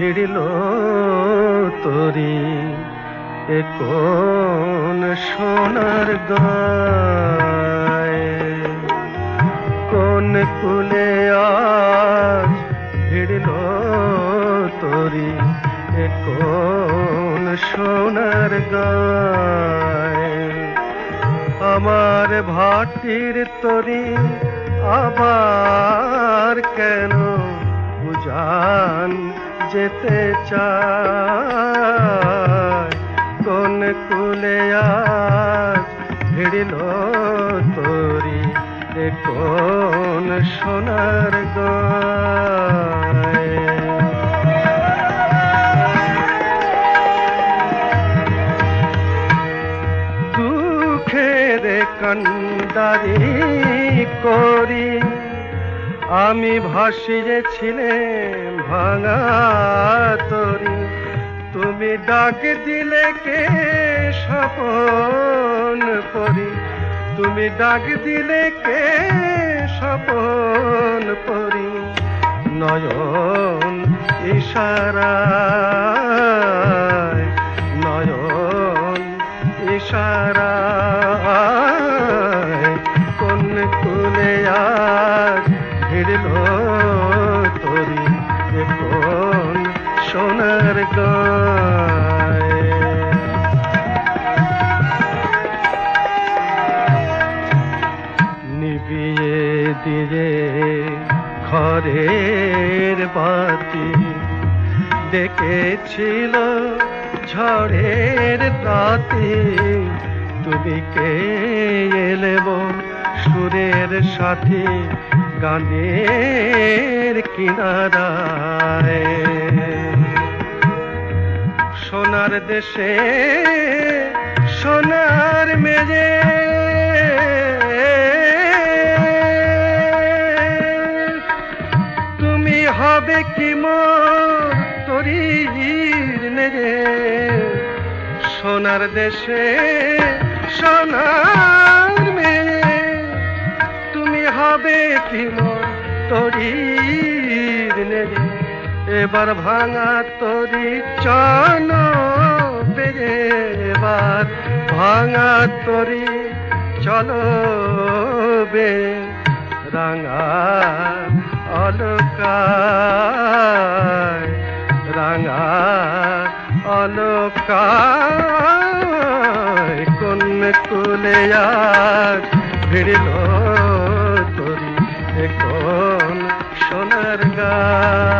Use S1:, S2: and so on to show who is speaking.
S1: ভিড়ল তরি এ কোন সোনার গায়, কোন কুলে আজ ভিড়ল তরি এ কোন সোনার গায়। আমার ভাটির তরি আবার কেন উজান যেতে চায়, কোন কুলে আজ ভিড়ল তরি এ কোন সোনার গায়। দুঃখের কান্ডারি করি আমি ভাসিয়েছিলাম ভাঙা তরি, তুমি ডাক দিলে কে স্বপন পরি, তুমি ডাক দিলে কে স্বপন পরি। নয়ন ইশারায়, নয়ন ইশারায় কোন কুলে আজ ভিড়ল তরি এ কোন সোনার গায়। নিভিয়ে দিয়ে ঘরের বাতি ডেকেছিল ঝড়ের রাতে, তুমি কে এলে সুরের সাথে গানের কিনারায়। সোনার দেশে সোনার মেজে তুমি হবে কি মোর তরির নেজে, সোনার দেশে সোনার মেয়ে তুমি হবে কি মোর তরির নেজে। এবার ভাঙা তরি চল বেজে, এবার ভাঙা তরি চলো বে রাঙা অলকায়, রাঙা অলকায় কোন কুলে আজ ভিড়ল তরি এ কোন সোনার গায়।